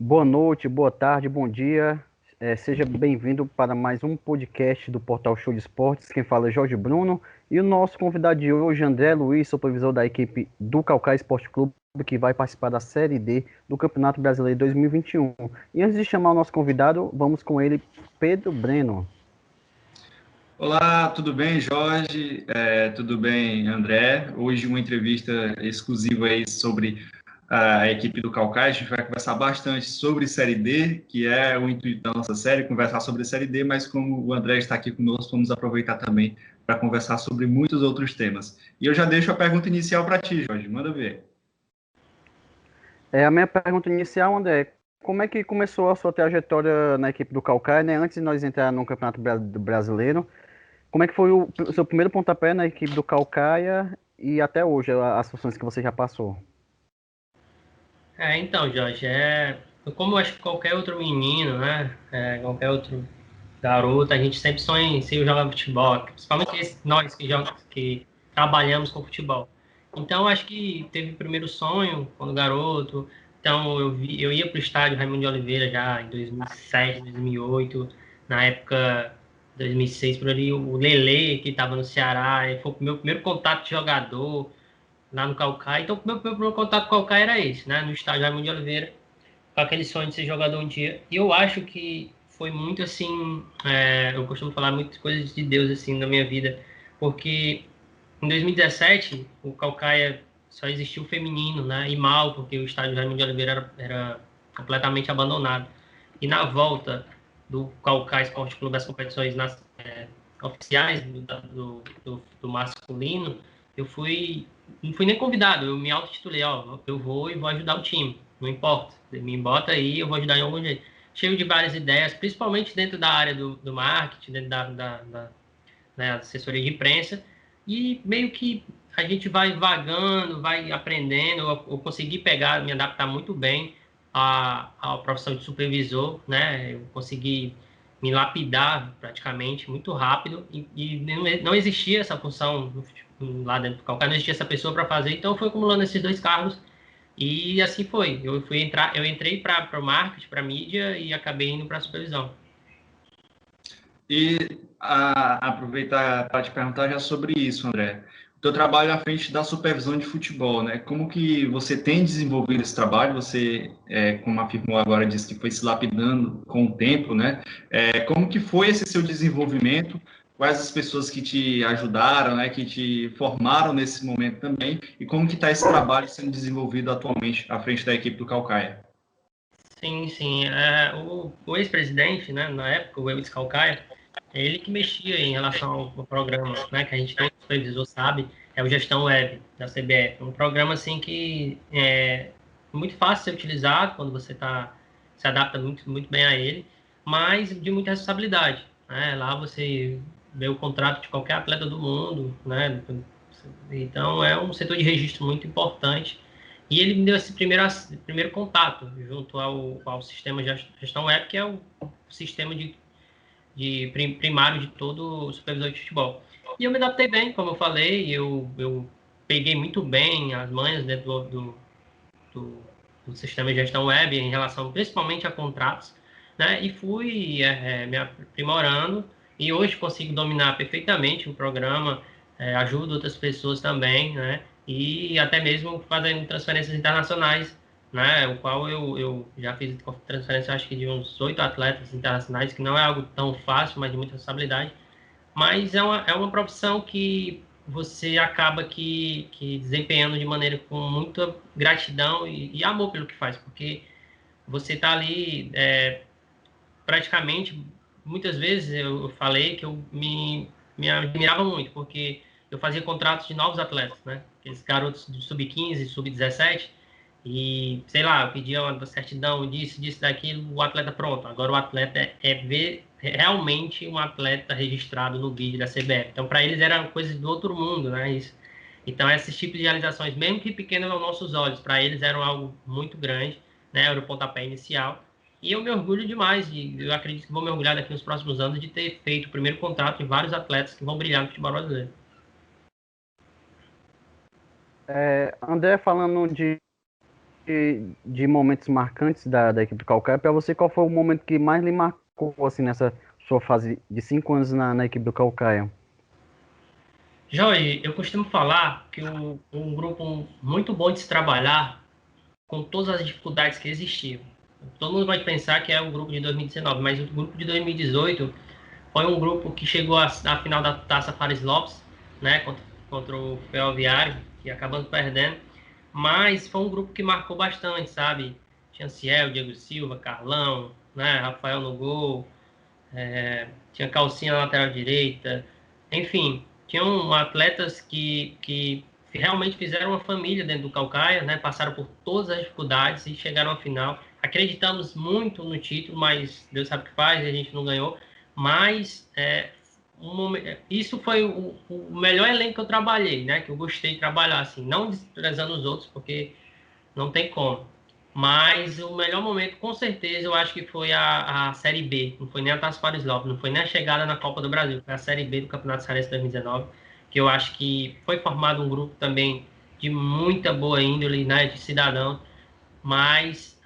Boa noite, boa tarde, bom dia. Seja bem-vindo para mais um podcast do Portal Show de Esportes. Quem fala é Jorge Bruno. E o nosso convidado de hoje, André Luiz, supervisor da equipe do Caucaia Esporte Clube, que vai participar da Série D do Campeonato Brasileiro 2021. E antes de chamar o nosso convidado, vamos com ele, Pedro Breno. Olá, tudo bem, Jorge? Tudo bem, André? Hoje uma entrevista exclusiva aí sobre a equipe do Caucaia. A gente vai conversar bastante sobre Série D, que é o intuito da nossa série, conversar sobre Série D, mas como o André está aqui conosco, vamos aproveitar também para conversar sobre muitos outros temas. E eu já deixo a pergunta inicial para ti, Jorge. Manda ver. A minha pergunta inicial, André, como é que começou a sua trajetória na equipe do Caucaia, né? Antes de nós entrar no Campeonato Brasileiro, como é que foi o seu primeiro pontapé na equipe do Caucaia e até hoje, as funções que você já passou? Então, Jorge, como eu acho que qualquer outro menino, né, qualquer outro garoto, a gente sempre sonha em ser jogar futebol, principalmente nós que trabalhamos com futebol. Então, acho que teve o primeiro sonho quando garoto. Então, eu ia para o estádio Raimundo de Oliveira já em 2007, 2008, na época 2006 por ali, o Lele, que estava no Ceará, foi o meu primeiro contato de jogador lá no Caucaia. Então, meu primeiro contato com o Caucaia era esse, né? No estádio Raimundo de Oliveira, com aquele sonho de ser jogador um dia. E eu acho que foi muito assim, eu costumo falar muitas coisas de Deus assim na minha vida, porque em 2017 o Caucaia só existiu o feminino, né? E mal, porque o estádio Raimundo de Oliveira era completamente abandonado. E na volta do Caucaia Esporte Clube das competições oficiais do masculino, eu não fui nem convidado, eu me autotitulei, ó, eu vou e vou ajudar o time, não importa, me bota aí, eu vou ajudar em algum jeito. Cheio de várias ideias, principalmente dentro da área do marketing, dentro da assessoria de imprensa, e meio que a gente vai vagando, vai aprendendo, eu consegui pegar, me adaptar muito bem à profissão de supervisor, né? Eu consegui me lapidar praticamente muito rápido e não existia essa função lá dentro do Calcaia, não existia essa pessoa para fazer, então eu fui acumulando esses dois cargos e assim foi. Eu entrei para o marketing, para mídia e acabei indo para a supervisão. E aproveitar para te perguntar já sobre isso, André. O teu trabalho à frente da supervisão de futebol, né? Como que você tem desenvolvido esse trabalho? Você, como afirmou agora, disse que foi se lapidando com o tempo, né? Como que foi esse seu desenvolvimento? Quais as pessoas que te ajudaram, né? Que te formaram nesse momento também? E como que está esse trabalho sendo desenvolvido atualmente à frente da equipe do Calcaia? Sim, sim. O ex-presidente, né, na época, o Eudes Calcaia, é ele que mexia em relação ao programa, né, que a gente todo supervisor sabe, é o Gestão Web da CBF. Um programa assim que é muito fácil de ser utilizado quando você se adapta muito bem a ele, mas de muita responsabilidade, né? Lá você vê o contrato de qualquer atleta do mundo, né? Então é um setor de registro muito importante e ele me deu esse primeiro contato junto ao sistema de gestão web, que é o sistema de primário de todo supervisor de futebol. E eu me adaptei bem, como eu falei, eu peguei muito bem as manhas dentro do, do sistema de gestão web em relação principalmente a contratos, né? E fui me aprimorando e hoje consigo dominar perfeitamente o programa, ajudo outras pessoas também, né? E até mesmo fazendo transferências internacionais, né? O qual eu já fiz transferência, acho que de uns 8 atletas internacionais, que não é algo tão fácil, mas de muita responsabilidade. Mas é uma profissão que você acaba que desempenhando de maneira com muita gratidão e amor pelo que faz, porque você está ali praticamente, muitas vezes eu falei que me admirava muito, porque eu fazia contratos de novos atletas, né? Aqueles garotos do sub-15, sub-17, e, sei lá, eu pedia uma certidão disso, daquilo, o atleta pronto. Agora o atleta ver realmente um atleta registrado no vídeo da CBF. Então, para eles era coisa do outro mundo, né? Isso. Então, esses tipos de realizações, mesmo que pequenas aos nossos olhos, para eles eram algo muito grande, né? Era o pontapé inicial. E eu me orgulho demais, eu acredito que vou me orgulhar daqui nos próximos anos de ter feito o primeiro contrato de vários atletas que vão brilhar no futebol brasileiro. André, falando de momentos marcantes da equipe do Caucaia, para você, qual foi o momento que mais lhe marcou, assim, nessa sua fase de 5 anos na equipe do Caucaia? Jorge, eu costumo falar que um grupo muito bom de se trabalhar com todas as dificuldades que existiam. Todo mundo vai pensar que é o grupo de 2019, mas o grupo de 2018 foi um grupo que chegou à final da Taça Fares Lopes, né, contra o Ferroviário, que acabando perdendo. Mas foi um grupo que marcou bastante, sabe? Tinha Ciel, Diego Silva, Carlão, né, Rafael no gol, tinha Calcinha na lateral direita, enfim, tinham atletas que realmente fizeram uma família dentro do Caucaia, né? Passaram por todas as dificuldades e chegaram à final. Acreditamos muito no título, mas Deus sabe o que faz, a gente não ganhou. Mas isso foi o melhor elenco que eu trabalhei, né? Que eu gostei de trabalhar, assim, não desprezando os outros, porque não tem como. Mas o melhor momento, com certeza, eu acho que foi a Série B. Não foi nem a Taça Paris Lopes, não foi nem a chegada na Copa do Brasil. Foi a Série B do Campeonato Cearense 2019, que eu acho que foi formado um grupo também de muita boa índole, né, de cidadãos. Mas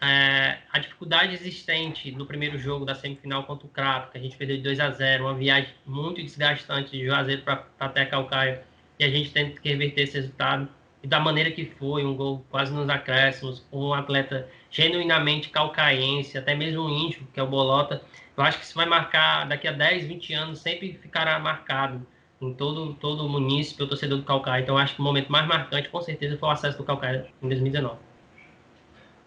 a dificuldade existente no primeiro jogo da semifinal contra o Crato, que a gente perdeu de 2-0, uma viagem muito desgastante de Juazeiro para até Calcaia, e a gente tem que reverter esse resultado e da maneira que foi, um gol quase nos acréscimos, um atleta genuinamente calcaiense, até mesmo um índio, que é o Bolota. Eu acho que isso vai marcar, daqui a 10, 20 anos, sempre ficará marcado em todo o munícipe, o torcedor do Calcaia. Então, eu acho que o momento mais marcante, com certeza, foi o acesso do Calcaia em 2019.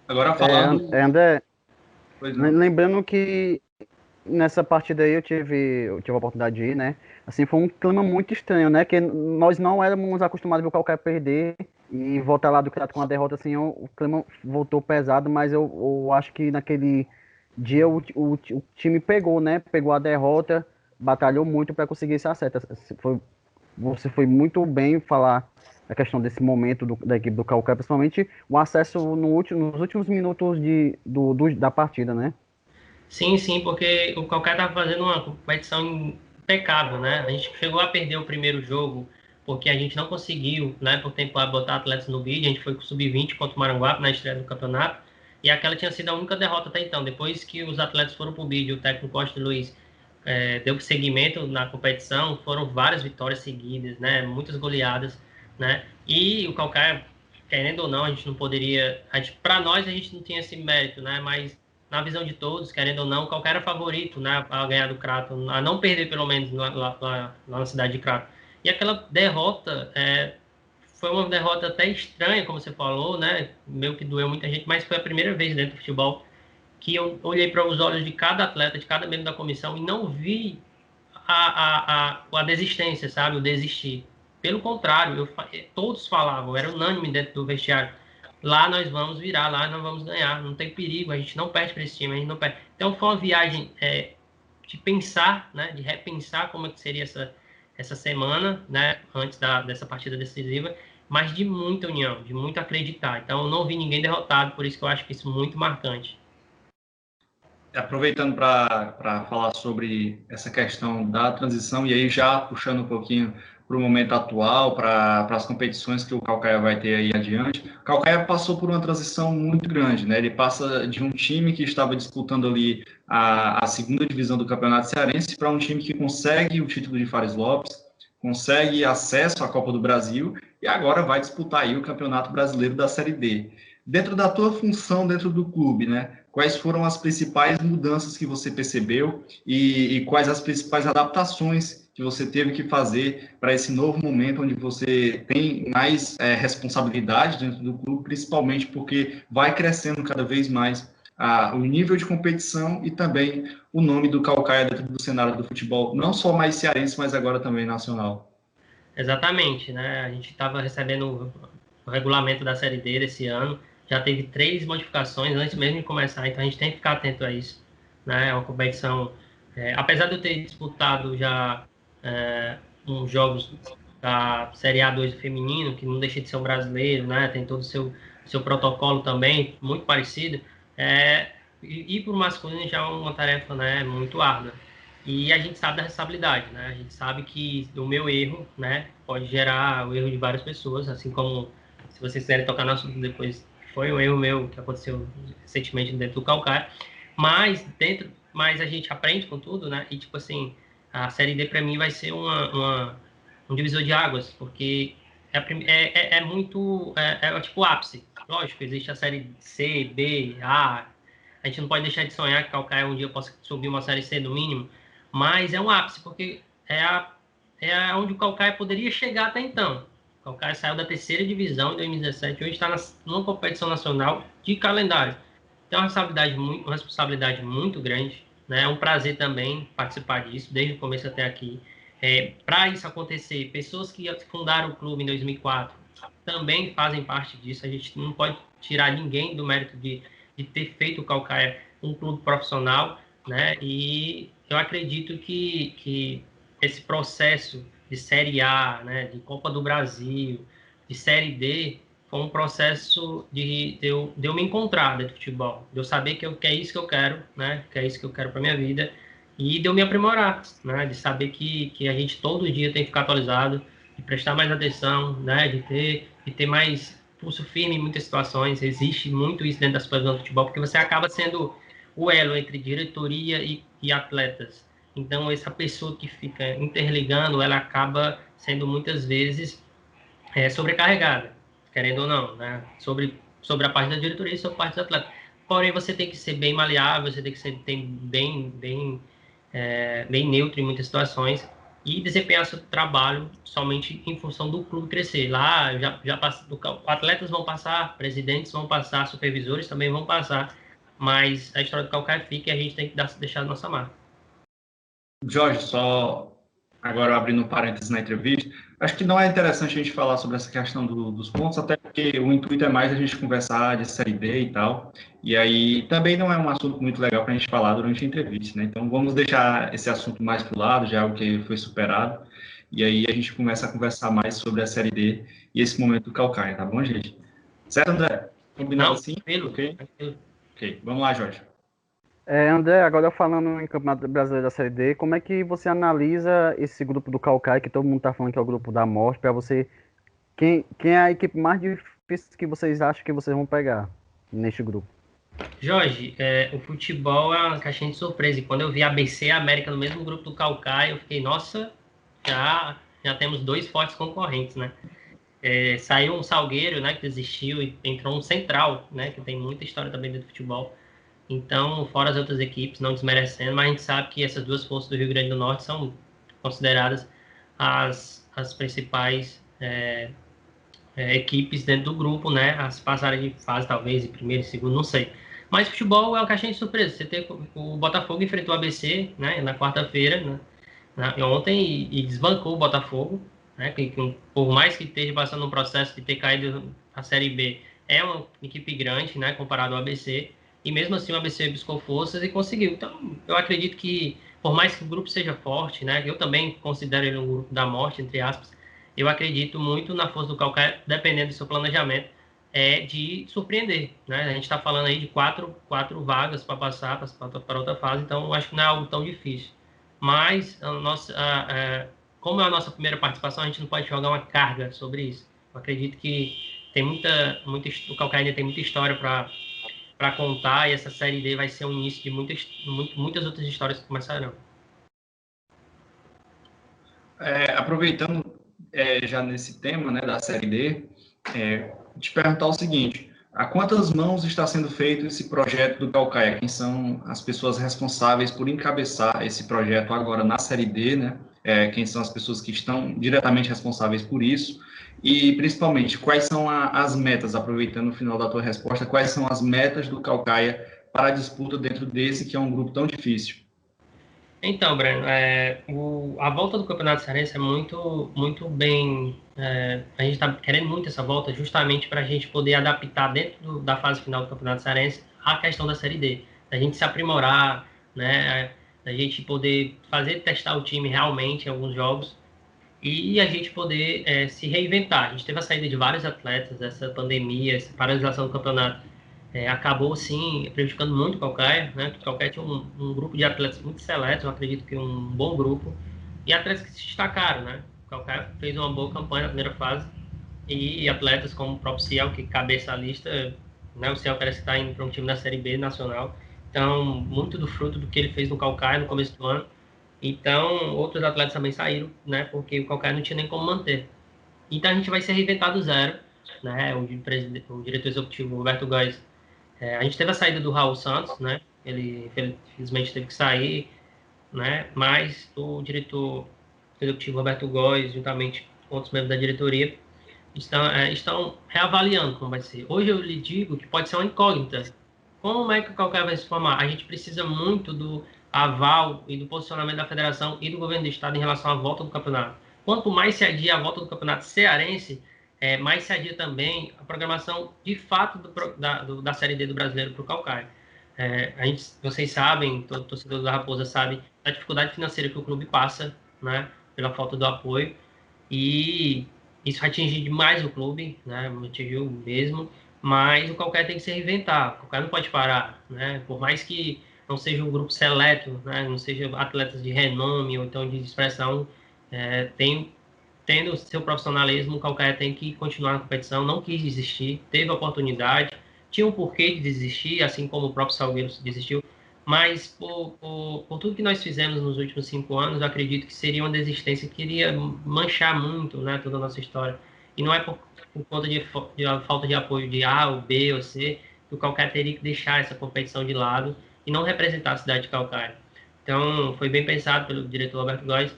Agora falando. André, Pois não. lembrando que nessa partida aí eu tive a oportunidade de ir, né? Assim, foi um clima muito estranho, né? Que nós não éramos acostumados a ver o Calcaia perder e voltar lá do Crato com a derrota, assim, o clima voltou pesado, mas eu acho que naquele dia o time pegou, né? Pegou a derrota, batalhou muito para conseguir esse acesso. Você foi muito bem falar a questão desse momento da equipe do Calcaia, principalmente o acesso nos últimos minutos da partida, né? Sim, sim, porque o Calcaia estava fazendo uma competição impecável, né? A gente chegou a perder o primeiro jogo porque a gente não conseguiu, né, por tempo, botar atletas no bid. A gente foi com o sub-20 contra o Maranguape na estreia do campeonato, e aquela tinha sido a única derrota até então. Depois que os atletas foram para o bid, o técnico Costa Luiz deu seguimento na competição, foram várias vitórias seguidas, né? Muitas goleadas, né? E o Calcaia, querendo ou não, a gente não poderia... Para nós, a gente não tinha esse mérito, né? Mas na visão de todos, querendo ou não, qualquer era favorito, né, a ganhar do Crato, a não perder pelo menos lá na cidade de Crato. E aquela derrota foi uma derrota até estranha, como você falou, né, meio que doeu muita gente, mas foi a primeira vez dentro do futebol que eu olhei para os olhos de cada atleta, de cada membro da comissão e não vi a desistência, sabe, o desistir. Pelo contrário, todos falavam, era unânime dentro do vestiário. Lá nós vamos virar, lá nós vamos ganhar, não tem perigo, a gente não perde para esse time, a gente não perde. Então foi uma viagem de pensar, né, de repensar como é que seria essa semana, né, antes dessa partida decisiva, mas de muita união, de muito acreditar. Então eu não vi ninguém derrotado, por isso que eu acho que isso é muito marcante. Aproveitando para falar sobre essa questão da transição, e aí já puxando um pouquinho para o momento atual, para as competições que o Calcaia vai ter aí adiante, o Calcaia passou por uma transição muito grande, né? Ele passa de um time que estava disputando ali a segunda divisão do Campeonato Cearense para um time que consegue o título de Fares Lopes, consegue acesso à Copa do Brasil e agora vai disputar aí o Campeonato Brasileiro da Série D. Dentro da tua função dentro do clube, né? Quais foram as principais mudanças que você percebeu e quais as principais adaptações que você teve que fazer para esse novo momento onde você tem mais responsabilidade dentro do clube, principalmente porque vai crescendo cada vez mais o nível de competição e também o nome do Calcaia dentro do cenário do futebol, não só mais cearense, mas agora também nacional. Exatamente, né? A gente estava recebendo o regulamento da Série D desse ano, já teve 3 modificações antes mesmo de começar, então a gente tem que ficar atento a isso, né? É uma competição, apesar de eu ter disputado já uns jogos da Série A2 do feminino, que não deixa de ser um brasileiro, né? Tem todo o seu protocolo também, muito parecido, ir para o masculino já é uma tarefa, né, muito árdua. E a gente sabe da responsabilidade, né? A gente sabe que o meu erro, né, pode gerar o erro de várias pessoas, assim como, se vocês quiserem tocar no assunto depois, foi um erro meu que aconteceu recentemente dentro do Calcaia, mas a gente aprende com tudo, né? E tipo assim, a Série D para mim vai ser um divisor de águas, porque é muito tipo o ápice. Lógico, existe a Série C, B, A. A gente não pode deixar de sonhar que Calcaia um dia possa subir uma Série C no mínimo, mas é um ápice, porque é onde o Calcaia poderia chegar até então. O Calcaia saiu da terceira divisão em 2017, hoje está numa competição nacional de calendário. Então, uma responsabilidade muito grande, né? É um prazer também participar disso, desde o começo até aqui. Para isso acontecer, pessoas que fundaram o clube em 2004 também fazem parte disso. A gente não pode tirar ninguém do mérito de ter feito o Calcaia um clube profissional, né? E eu acredito que esse processo de Série A, né, de Copa do Brasil, de Série D, foi um processo de eu me encontrar dentro do futebol, de eu saber que é isso que eu quero, né, que é isso que eu quero para minha vida, e de eu me aprimorar, né, de saber que a gente todo dia tem que ficar atualizado, de prestar mais atenção, né, de ter mais pulso firme em muitas situações. Existe muito isso dentro das supervisão do futebol, porque você acaba sendo o elo entre diretoria e atletas. Então, essa pessoa que fica interligando, ela acaba sendo muitas vezes sobrecarregada, querendo ou não, né? Sobre a parte da diretoria e sobre a parte do atleta. Porém, você tem que ser bem maleável, você tem que ser bem neutro em muitas situações e desempenhar seu trabalho somente em função do clube crescer. Lá, atletas vão passar, presidentes vão passar, supervisores também vão passar, mas a história do Calcaia fica e a gente tem que deixar a nossa marca. Jorge, só agora abrindo um parênteses na entrevista, acho que não é interessante a gente falar sobre essa questão dos pontos, até porque o intuito é mais a gente conversar de Série D e tal, e aí também não é um assunto muito legal para a gente falar durante a entrevista, né? Então vamos deixar esse assunto mais para o lado, já é algo que foi superado, e aí a gente começa a conversar mais sobre a Série D e esse momento do Calcaia, tá bom, gente? Certo, André? Combinado Não, assim? tranquilo. Ok, vamos lá, Jorge. André, agora falando em Campeonato Brasileiro da Série D, como é que você analisa esse grupo do Calcaia, que todo mundo tá falando que é o grupo da morte, para você, quem é a equipe mais difícil que vocês acham que vocês vão pegar neste grupo? Jorge, o futebol é uma caixinha de surpresa. E quando eu vi ABC e América no mesmo grupo do Calcaia, eu fiquei, nossa, já temos dois fortes concorrentes, né? Saiu um Salgueiro, né, que desistiu, e entrou um Central, né, que tem muita história também dentro do futebol. Então, fora as outras equipes, não desmerecendo, mas a gente sabe que essas duas forças do Rio Grande do Norte são consideradas as principais equipes dentro do grupo, né? As passarem de fase, talvez, em primeiro e segundo, não sei. Mas futebol é uma caixinha de surpresa. Você tem o Botafogo enfrentou o ABC, né, na quarta-feira, né, ontem, e desbancou o Botafogo, né, que por mais que esteja passando um processo de ter caído a Série B, é uma equipe grande, né, comparado ao ABC, e mesmo assim o ABC buscou forças e conseguiu. Então, eu acredito que, por mais que o grupo seja forte, né, eu também considero ele um grupo da morte, entre aspas, eu acredito muito na força do Calcaia, dependendo do seu planejamento, de surpreender, né? A gente está falando aí de quatro vagas para passar para outra fase, então acho que não é algo tão difícil. Mas como é a nossa primeira participação, a gente não pode jogar uma carga sobre isso. Eu acredito que tem o Calcaia ainda tem muita história para contar, e essa Série D vai ser o início de muitas outras histórias que começarão. Aproveitando já nesse tema, né, da Série D, te perguntar o seguinte: a quantas mãos está sendo feito esse projeto do Calcaia? Quem são as pessoas responsáveis por encabeçar esse projeto agora na Série D, né? Quem são as pessoas que estão diretamente responsáveis por isso? E, principalmente, quais são as metas, aproveitando o final da tua resposta, quais são as metas do Calcaia para a disputa dentro desse, que é um grupo tão difícil? Então, Breno, a volta do Campeonato Cearense é muito bem. A gente está querendo muito essa volta justamente para a gente poder adaptar dentro da fase final do Campeonato Cearense a questão da Série D. A gente se aprimorar, né? A gente poder testar o time realmente em alguns jogos e a gente poder se reinventar. A gente teve a saída de vários atletas, essa pandemia, essa paralisação do campeonato acabou, sim, prejudicando muito o Calcaia, né? O Calcaia tinha um grupo de atletas muito seletos, eu acredito que um bom grupo, e atletas que se destacaram, né? O Calcaia fez uma boa campanha na primeira fase, e atletas como o próprio Ciel, que cabeça a lista, né? O Ciel parece que está indo para um time da Série B nacional. Então, muito do fruto do que ele fez no Calcaia no começo do ano. Então, outros atletas também saíram, né? Porque o Calcaia não tinha nem como manter. Então, a gente vai se reinventar do zero, né? O diretor executivo Roberto Góes, a gente teve a saída do Raul Santos, né? Ele, infelizmente, teve que sair, né? Mas o diretor executivo Roberto Góes, juntamente com outros membros da diretoria, estão reavaliando como vai ser. Hoje eu lhe digo que pode ser uma incógnita. Como é que o Calcaia vai se formar? A gente precisa muito do aval e do posicionamento da federação e do governo do estado em relação à volta do campeonato. Quanto mais se adia a volta do campeonato cearense, mais se adia também a programação de fato da Série D do brasileiro para o Calcaia. Vocês sabem, todo torcedor da Raposa sabe, a dificuldade financeira que o clube passa, né, pela falta do apoio. E isso atingiu demais o clube, né? Atingiu mesmo, mas o Calcaia tem que se reinventar. O Calcaia não pode parar, né? Por mais que não seja um grupo seleto, né? Não seja atletas de renome ou então de expressão, tendo seu profissionalismo, o Calcaia tem que continuar na competição. Não quis desistir, teve a oportunidade, tinha um porquê de desistir, assim como o próprio Salgueiro desistiu. Mas por tudo que nós fizemos nos últimos 5 anos, eu acredito que seria uma desistência que iria manchar muito, né, toda a nossa história. E não é por conta de falta de apoio de A, ou B, ou C, que o Calcaia teria que deixar essa competição de lado e não representar a cidade de Calcaia. Então, foi bem pensado pelo diretor Roberto Góes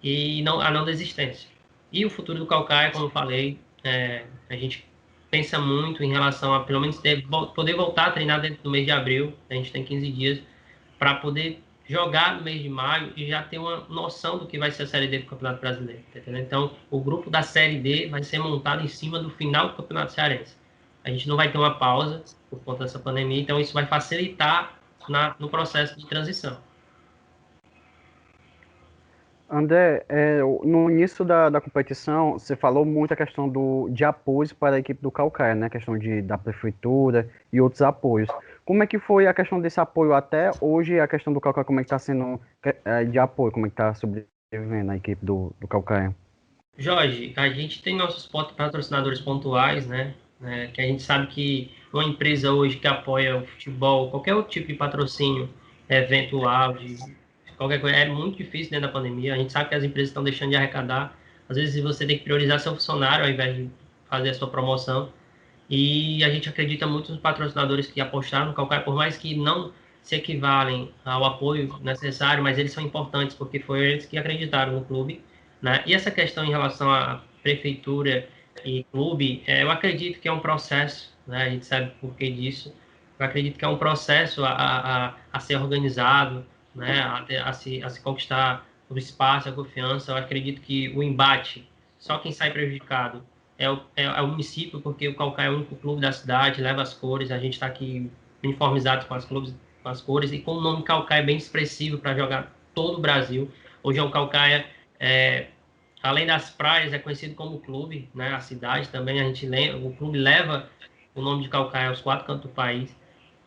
e a não desistência. E o futuro do Calcaia, como eu falei, a gente pensa muito em relação a, pelo menos, poder voltar a treinar dentro do mês de abril. A gente tem 15 dias para poder jogar no mês de maio e já ter uma noção do que vai ser a Série D do Campeonato Brasileiro. Tá entendendo? Então, o grupo da Série D vai ser montado em cima do final do Campeonato Cearense. A gente não vai ter uma pausa por conta dessa pandemia, então isso vai facilitar no processo de transição. André, no início da competição, você falou muito a questão de apoios para a equipe do Calcaia, né? A questão da prefeitura e outros apoios. Como é que foi a questão desse apoio até hoje? A questão do Calcaia, como é que está sendo de apoio? Como é que está sobrevivendo a equipe do Calcaia? Jorge, a gente tem nossos patrocinadores pontuais, né? Que a gente sabe que uma empresa hoje que apoia o futebol, qualquer outro tipo de patrocínio, eventual, de qualquer coisa, é muito difícil dentro da pandemia. A gente sabe que as empresas estão deixando de arrecadar. Às vezes você tem que priorizar seu funcionário ao invés de fazer a sua promoção. E a gente acredita muito nos patrocinadores que apostaram no Calcaia, por mais que não se equivalem ao apoio necessário, mas eles são importantes, porque foi eles que acreditaram no clube, né? E essa questão em relação à prefeitura e clube, eu acredito que é um processo, né? A gente sabe por que disso. Eu acredito que é um processo a ser organizado, né? A se conquistar o espaço, a confiança. Eu acredito que o embate, só quem sai prejudicado é o município, porque o Calcaia é o único clube da cidade, leva as cores, a gente está aqui uniformizado com as cores, e com o nome Calcaia é bem expressivo para jogar todo o Brasil. Hoje é o Calcaia, além das praias, é conhecido como clube, né? A cidade também, o clube leva o nome de Calcaia aos 4 cantos do país,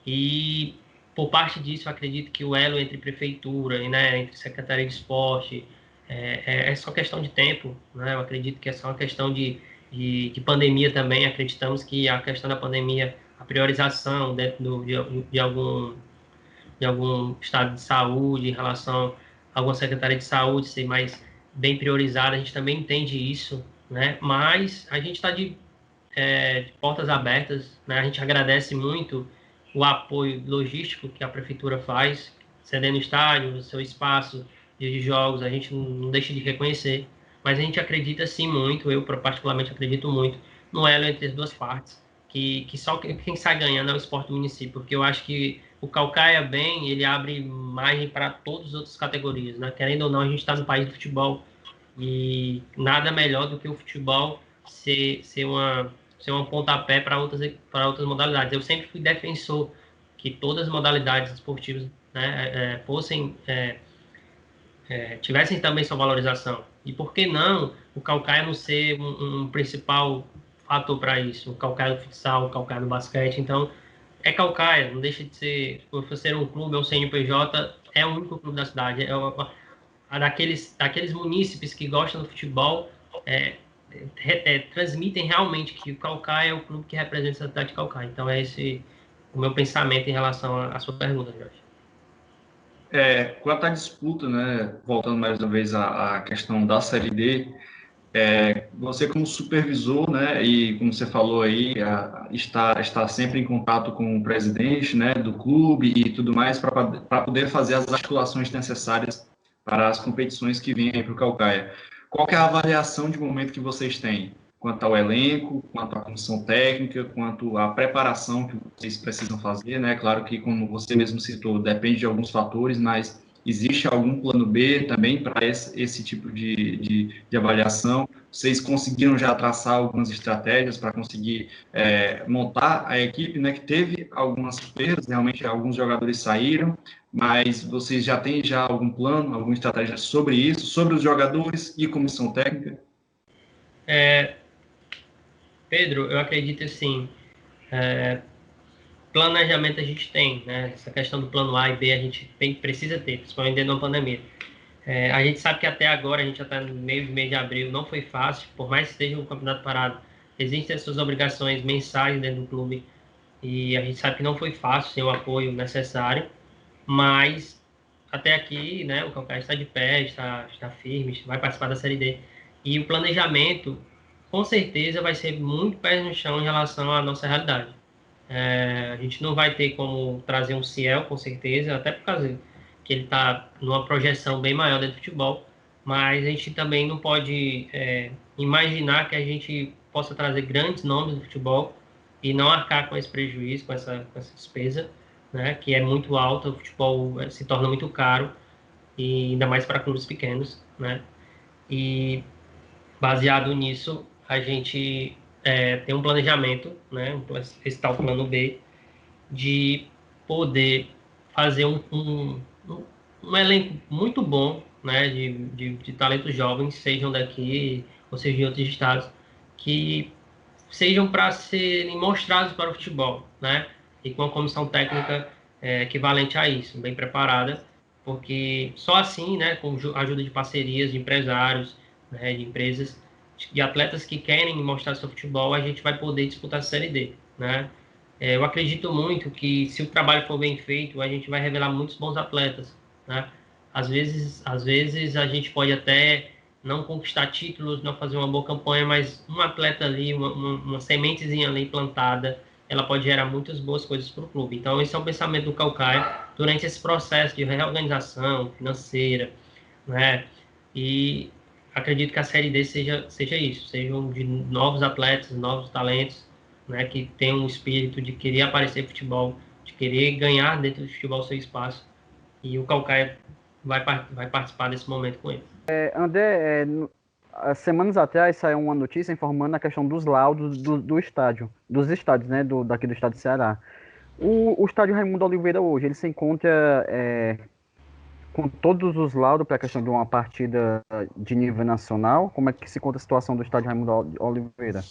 e por parte disso, eu acredito que o elo entre prefeitura e, né, entre Secretaria de Esporte é só questão de tempo, né? Eu acredito que é só uma questão de pandemia também. Acreditamos que a questão da pandemia, a priorização dentro de algum estado de saúde, em relação a alguma secretaria de saúde ser mais bem priorizada, a gente também entende isso, né? Mas a gente está de portas abertas, né? A gente agradece muito o apoio logístico que a prefeitura faz, cedendo estádio, seu espaço de jogos, a gente não deixa de reconhecer, mas a gente acredita sim muito, eu particularmente acredito muito, no elo entre as duas partes, que só quem sai ganhando é o esporte do município, porque eu acho que o Calcaia bem, ele abre margem para todas as outras categorias, né? Querendo ou não, a gente está no país do futebol, e nada melhor do que o futebol ser um pontapé para outras modalidades. Eu sempre fui defensor que todas as modalidades esportivas, né, tivessem também sua valorização. E por que não o Calcaia não ser um principal fator para isso? O Calcaia do futsal, o Calcaia do basquete. Então, é Calcaia, não deixa de ser, por ser um clube, é um CNPJ, é o único clube da cidade. Daqueles munícipes que gostam do futebol, transmitem realmente que o Caucaia é o clube que representa a cidade de Caucaia. Então é esse o meu pensamento em relação à sua pergunta, Jorge. Quanto à disputa, né, voltando mais uma vez à questão da Série D, você como supervisor, né, e como você falou aí, está sempre em contato com o presidente, né, do clube e tudo mais para poder fazer as articulações necessárias para as competições que vêm aí para o Caucaia. Qual que é a avaliação de momento que vocês têm quanto ao elenco, quanto à comissão técnica, quanto à preparação que vocês precisam fazer, né? Claro que, como você mesmo citou, depende de alguns fatores, mas existe algum plano B também para esse tipo de avaliação? Vocês conseguiram já traçar algumas estratégias para conseguir montar a equipe, né? Que teve algumas perdas, realmente alguns jogadores saíram, mas vocês já têm algum plano, alguma estratégia sobre isso, sobre os jogadores e comissão técnica? Pedro, eu acredito assim, planejamento a gente tem, né? Essa questão do plano A e B a gente precisa ter, principalmente dentro da pandemia. A gente sabe que até agora, a gente já está no mês de abril, não foi fácil, por mais que esteja o campeonato parado, existem as suas obrigações mensais dentro do clube, e a gente sabe que não foi fácil sem o apoio necessário, mas até aqui, né, o Caucaia está de pé, está firme, vai participar da Série D, e o planejamento, com certeza, vai ser muito pé no chão em relação à nossa realidade. A gente não vai ter como trazer um Ciel, com certeza, até por causa que ele está numa projeção bem maior dentro do futebol, mas a gente também não pode imaginar que a gente possa trazer grandes nomes do futebol e não arcar com esse prejuízo, com essa despesa, né, que é muito alta, o futebol se torna muito caro, e ainda mais para clubes pequenos, né, e baseado nisso, a gente tem um planejamento, né, esse tal plano B, de poder fazer um elenco muito bom, né, de talentos jovens, sejam daqui ou sejam de outros estados, que sejam para serem mostrados para o futebol, né, e com uma comissão técnica equivalente a isso, bem preparada, porque só assim, né, com a ajuda de parcerias, de empresários, né, de empresas, de atletas que querem mostrar seu futebol, a gente vai poder disputar a Série D, né. Eu acredito muito que, se o trabalho for bem feito, a gente vai revelar muitos bons atletas, né? Às vezes a gente pode até não conquistar títulos, não fazer uma boa campanha, mas um atleta ali, uma sementezinha ali plantada, ela pode gerar muitas boas coisas para o clube. Então, esse é o pensamento do Caucaia durante esse processo de reorganização financeira, né? E acredito que a Série D seja isso, sejam de novos atletas, novos talentos, né, que tem um espírito de querer aparecer no futebol, de querer ganhar dentro do futebol seu espaço, e o Caucaia vai participar desse momento com ele. André, semanas atrás saiu uma notícia informando a questão dos laudos do estádio, dos estádios, né, daqui do estado de Ceará. O estádio Raimundo Oliveira hoje, ele se encontra com todos os laudos para a questão de uma partida de nível nacional. Como é que se encontra a situação do estádio Raimundo Oliveira?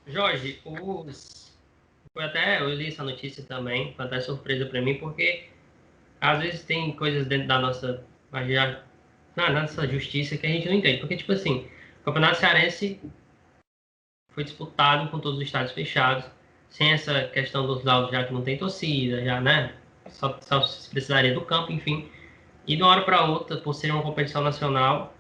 Jorge, eu li essa notícia também, foi até surpresa para mim, porque às vezes tem coisas dentro da nossa justiça que a gente não entende. Porque, tipo assim, o Campeonato Cearense foi disputado com todos os estádios fechados, sem essa questão dos laudos, já que não tem torcida, já, né? Só se precisaria do campo, enfim. E de uma hora para outra, por ser uma competição nacional,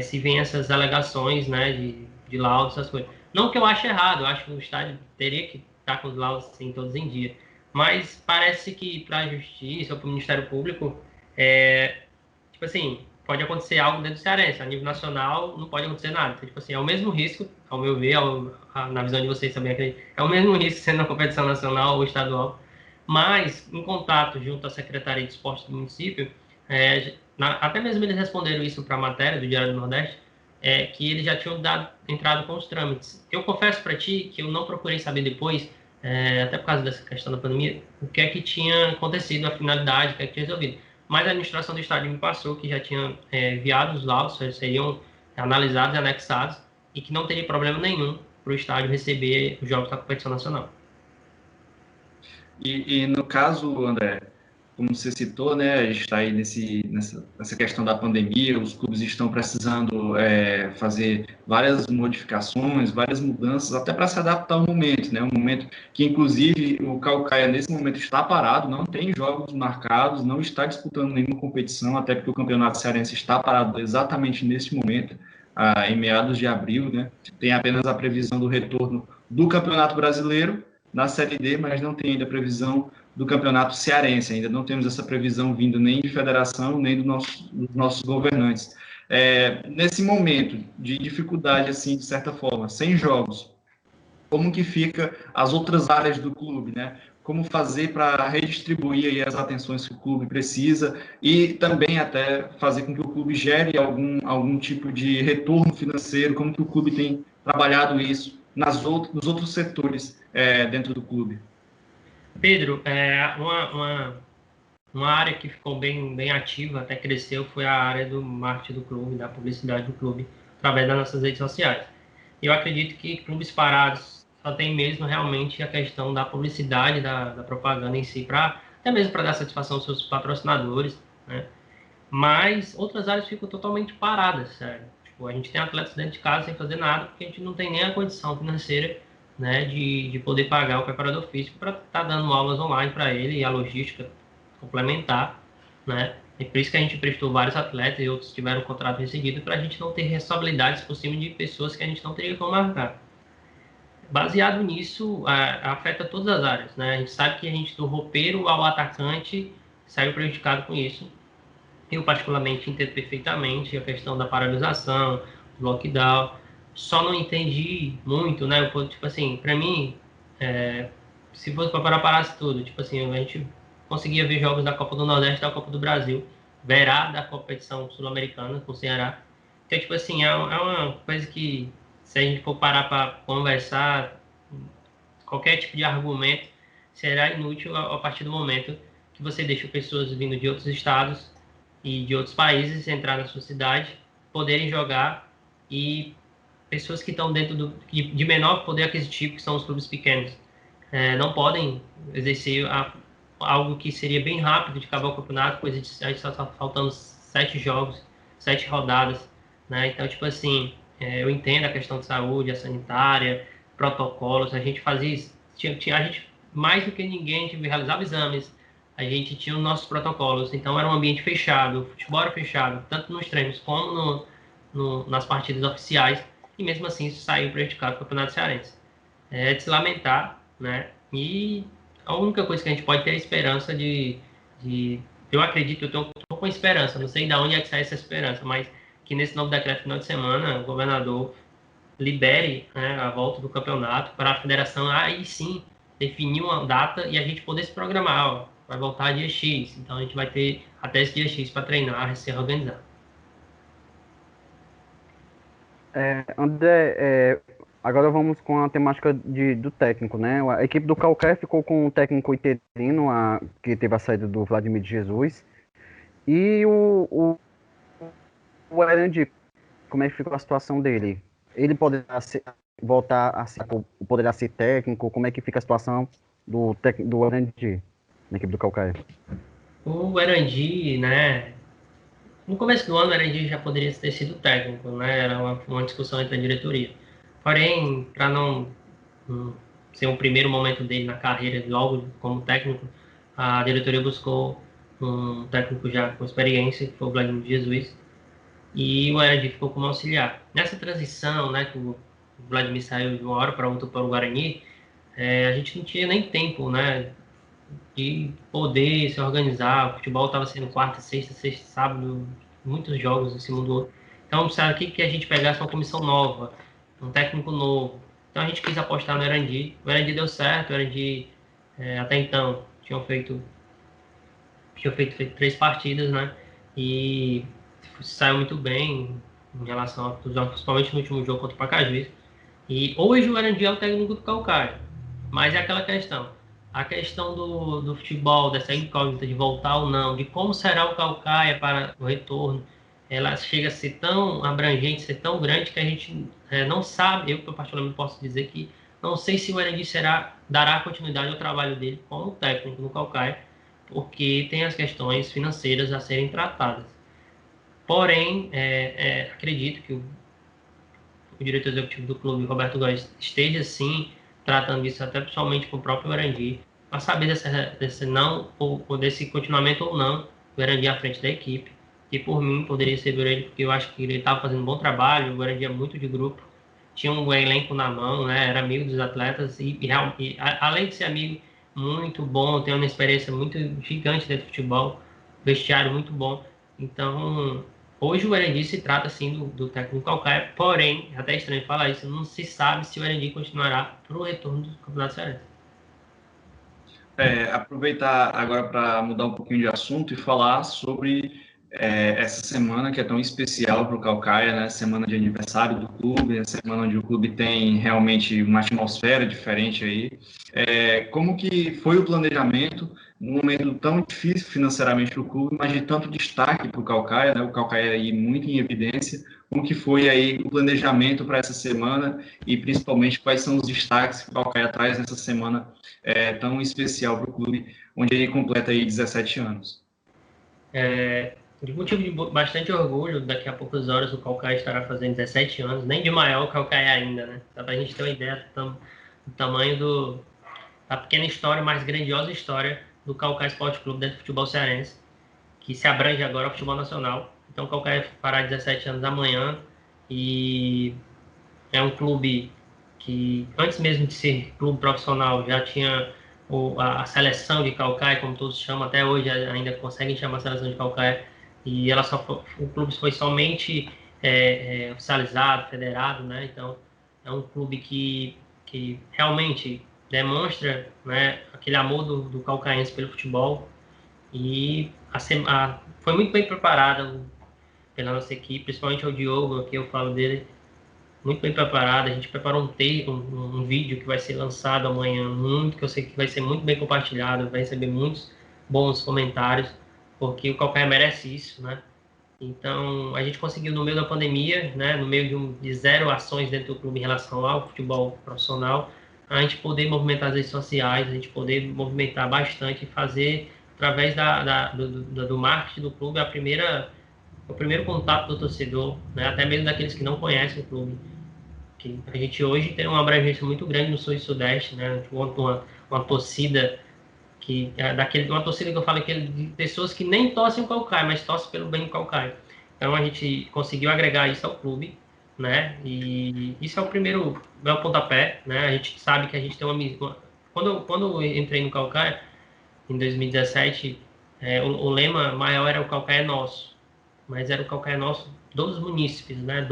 se vem essas alegações, né, de laudos, essas coisas. Não que eu ache errado, eu acho que o estádio teria que estar com os laudos assim, todos em dia. Mas parece que para a Justiça ou para o Ministério Público, tipo assim, pode acontecer algo dentro do Cearense. A nível nacional, não pode acontecer nada. Então, tipo assim, é o mesmo risco, ao meu ver, na visão de vocês também, é o mesmo risco sendo uma competição nacional ou estadual. Mas, em contato junto à Secretaria de Esporte do município, até mesmo eles responderam isso para a matéria do Diário do Nordeste, que eles já tinham entrado com os trâmites. Eu confesso para ti que eu não procurei saber depois, até por causa dessa questão da pandemia, o que é que tinha acontecido, a finalidade, o que é que tinha resolvido. Mas a administração do estádio me passou que já tinha enviado os laudos, seriam analisados e anexados, e que não teria problema nenhum para o estádio receber os jogos da competição nacional. E no caso, André, como você citou, né, a gente está aí nessa questão da pandemia, os clubes estão precisando fazer várias modificações, várias mudanças, até para se adaptar ao momento, né, um momento que, inclusive, o Caucaia, nesse momento, está parado, não tem jogos marcados, não está disputando nenhuma competição, até porque o Campeonato Cearense está parado exatamente neste momento, em meados de abril, né, tem apenas a previsão do retorno do Campeonato Brasileiro, na Série D, mas não tem ainda previsão do Campeonato Cearense. Ainda não temos essa previsão vindo nem de federação, nem dos nossos governantes. Nesse momento de dificuldade, assim, de certa forma, sem jogos, como que fica as outras áreas do clube, né? Como fazer para redistribuir aí as atenções que o clube precisa e também até fazer com que o clube gere algum tipo de retorno financeiro, como que o clube tem trabalhado isso nos outros setores dentro do clube. Pedro, uma área que ficou bem ativa, até cresceu, foi a área do marketing do clube, da publicidade do clube, através das nossas redes sociais. Eu acredito que clubes parados só tem mesmo realmente a questão da publicidade, da propaganda em si, até mesmo para dar satisfação aos seus patrocinadores, né? Mas outras áreas ficam totalmente paradas, sério. Tipo, a gente tem atletas dentro de casa sem fazer nada, porque a gente não tem nem a condição financeira, né, de poder pagar o preparador físico para estar dando aulas online para ele e a logística complementar, né? E por isso que a gente prestou vários atletas e outros tiveram contrato rescindido para a gente não ter responsabilidades por cima de pessoas que a gente não teria como marcar. Baseado nisso, afeta todas as áreas, né? A gente sabe que a gente, do roupeiro ao atacante, saiu prejudicado com isso. Eu, particularmente, entendo perfeitamente a questão da paralisação, do lockdown. Só não entendi muito, né? Tipo assim, para mim, se fosse para parasse tudo, tipo assim, a gente conseguia ver jogos da Copa do Nordeste e da Copa do Brasil, verá da competição sul-americana com o Ceará. Então, tipo assim, é uma coisa que, se a gente for parar para conversar, qualquer tipo de argumento será inútil a partir do momento que você deixa pessoas vindo de outros estados e de outros países entrar na sua cidade, poderem jogar, e pessoas que estão dentro de menor poder aquisitivo, que são os clubes pequenos, não podem exercer algo que seria bem rápido de acabar o campeonato, pois a gente está faltando 7 jogos, 7 rodadas, né? Então, tipo assim, eu entendo a questão de saúde, a sanitária, protocolos, a gente fazia isso, a gente, mais do que ninguém, a gente realizava exames, a gente tinha os nossos protocolos, então era um ambiente fechado, o futebol era fechado, tanto nos treinos como nas partidas oficiais, e mesmo assim isso saiu prejudicado do Campeonato Cearense. É de se lamentar, né? E a única coisa que a gente pode ter é a esperança eu acredito, eu estou com esperança, não sei de onde é que sai essa esperança, mas que nesse novo decreto final de semana, o governador libere, né, a volta do campeonato para a federação aí sim definir uma data e a gente poder se programar, ó, vai voltar dia X, então a gente vai ter até esse dia X para treinar e se organizar. André, agora vamos com a temática do técnico, né? A equipe do Caucaia ficou com o técnico interino, que teve a saída do Vladimir de Jesus, e o Erandi, como é que ficou a situação dele? Ele voltar a ser, poderá ser técnico? Como é que fica a situação do Erandi na equipe do Caucaia? O Erandi, né? No começo do ano, o Erandi já poderia ter sido técnico, né? Era uma discussão entre a diretoria. Porém, para não ser um primeiro momento dele na carreira, logo como técnico, a diretoria buscou um técnico já com experiência, que foi o Vladimir Jesus, e o Erandi ficou como auxiliar. Nessa transição, né, que o Vladimir saiu de uma hora para outra para o Guarani, a gente não tinha nem tempo, né, de poder se organizar. O futebol estava sendo quarta, sexta, sábado, muitos jogos em cima do outro. Então, sabe, o que a gente pegasse uma comissão nova, um técnico novo. Então, a gente quis apostar no Erandi. O Erandi deu certo. O Erandi, até então, tinha feito 3 partidas, né? E saiu muito bem em relação aos jogos, principalmente no último jogo contra o Pacajus. E hoje o Erandi é o técnico do Caucaia. Mas é aquela questão. A questão do futebol, dessa incógnita de voltar ou não, de como será o Caucaia para o retorno, ela chega a ser tão abrangente, ser tão grande, que a gente não sabe. Eu, particularmente, posso dizer que não sei se o Erandi dará continuidade ao trabalho dele como técnico no Caucaia, porque tem as questões financeiras a serem tratadas. Porém, acredito que o diretor executivo do clube, Roberto Góes, esteja sim tratando isso até pessoalmente com o próprio Guarandi, para saber desse não, ou desse continuamento ou não, do Guarandi à frente da equipe, que por mim poderia ser por ele, porque eu acho que ele estava fazendo um bom trabalho, o Guarandi é muito de grupo, tinha um elenco na mão, né, era amigo dos atletas, além de ser amigo, muito bom, tem uma experiência muito gigante dentro do futebol, vestiário muito bom, então hoje o Guarandi se trata, sim, do técnico Calcaia, porém, é até estranho falar isso, não se sabe se o Guarandi continuará para o retorno do Campeonato Cearense. Aproveitar agora para mudar um pouquinho de assunto e falar sobre essa semana que é tão especial para o Calcaia, né? Semana de aniversário do clube, a semana onde o clube tem realmente uma atmosfera diferente aí. Como que foi o planejamento num momento tão difícil financeiramente para o clube, mas de tanto destaque para o Calcaia, né? O Calcaia aí muito em evidência. Como que foi aí o planejamento para essa semana e principalmente quais são os destaques que o Calcaia traz nessa semana tão especial para o clube, onde ele completa aí 17 anos? De motivo de bastante orgulho, daqui a poucas horas o Calcaia estará fazendo 17 anos, nem de maior o Calcaia ainda, né? Dá pra gente ter uma ideia do tamanho da pequena história, mais grandiosa história do Calcaia Esporte Clube dentro do futebol cearense, que se abrange agora ao futebol nacional. Então o Calcaia fará 17 anos amanhã e é um clube que, antes mesmo de ser clube profissional, já tinha a seleção de Calcaia, como todos chamam, até hoje ainda conseguem chamar a seleção de Calcaia, e o clube foi somente oficializado, federado, né? Então é um clube que realmente demonstra, né, aquele amor do calcaense pelo futebol, e foi muito bem preparada pela nossa equipe, principalmente o Diogo, que eu falo dele, muito bem preparado. A gente preparou um vídeo que vai ser lançado amanhã, que eu sei que vai ser muito bem compartilhado, vai receber muitos bons comentários, porque o Calcaia merece isso, né? Então, a gente conseguiu, no meio da pandemia, né, no meio de zero ações dentro do clube em relação ao futebol profissional, a gente poder movimentar as redes sociais, a gente poder movimentar bastante e fazer, através do marketing do clube, o primeiro contato do torcedor, né, até mesmo daqueles que não conhecem o clube. Que a gente hoje tem uma abrangência muito grande no sul e sudeste, né? Uma torcida uma torcida que eu falo que é de pessoas que nem torcem o Calcaia, mas torcem pelo bem do Calcaia. Então a gente conseguiu agregar isso ao clube, né? E isso é o pontapé, né? A gente sabe que a gente tem quando eu entrei no Calcaia em 2017, o lema maior era o Calcaia é nosso, mas era o Calcaia nosso dos munícipes, né?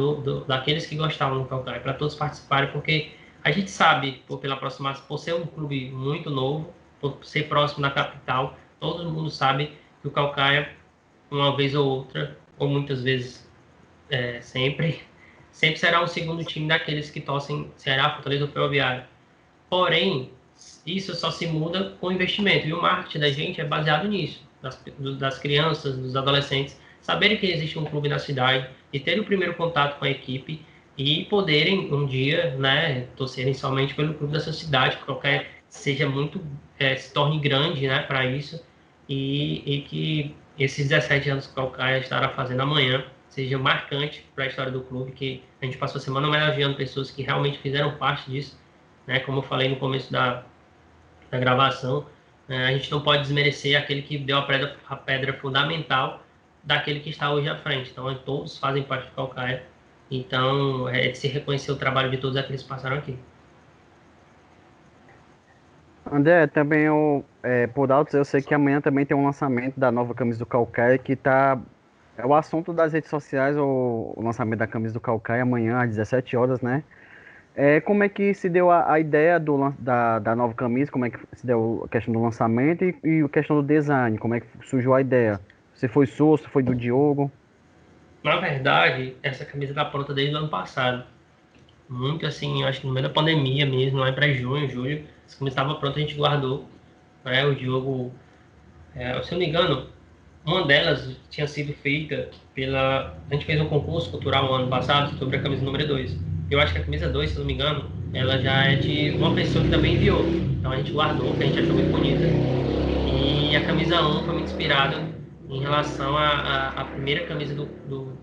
Daqueles que gostavam do Calcaia, para todos participarem, porque a gente sabe, pela aproximação, por ser um clube muito novo, por ser próximo da capital, todo mundo sabe que o Calcaia, uma vez ou outra, ou muitas vezes, sempre será um segundo time daqueles que torcem Ceará, Fortaleza ou Ferroviário. Porém, isso só se muda com investimento, e o marketing da gente é baseado nisso, das crianças, dos adolescentes, saberem que existe um clube na cidade e ter o primeiro contato com a equipe e poderem um dia, né, torcerem somente pelo clube da sua cidade, que qualquer seja se torne grande, né, para isso, e que esses 17 anos que o Calcaia estará fazendo amanhã seja marcante para a história do clube, que a gente passou a semana homenageando pessoas que realmente fizeram parte disso, né, como eu falei no começo da gravação, a gente não pode desmerecer aquele que deu a pedra fundamental daquele que está hoje à frente. Então, todos fazem parte do Calcaia. Então, é de se reconhecer o trabalho de todos aqueles que passaram aqui. André, também por altos, eu sei que amanhã também tem um lançamento da nova camisa do Calcaia, que é o assunto das redes sociais, o lançamento da camisa do Calcaia amanhã às 17 horas, né? Como é que se deu a ideia da nova camisa, como é que se deu a questão do lançamento e a questão do design, como é que surgiu a ideia? Se foi sua, se foi do Diogo? Na verdade, essa camisa está pronta desde o ano passado. Muito assim, eu acho que no meio da pandemia mesmo, lá para junho, julho, essa camisa estava pronta, a gente guardou. Né? O Diogo, se eu não me engano, uma delas tinha sido feita a gente fez um concurso cultural no ano passado sobre a camisa número 2. Eu acho que a camisa 2, se eu não me engano, ela já é de uma pessoa que também enviou. Então a gente guardou, que a gente achou muito bonita. E a camisa 1 foi muito inspirada em relação à primeira camisa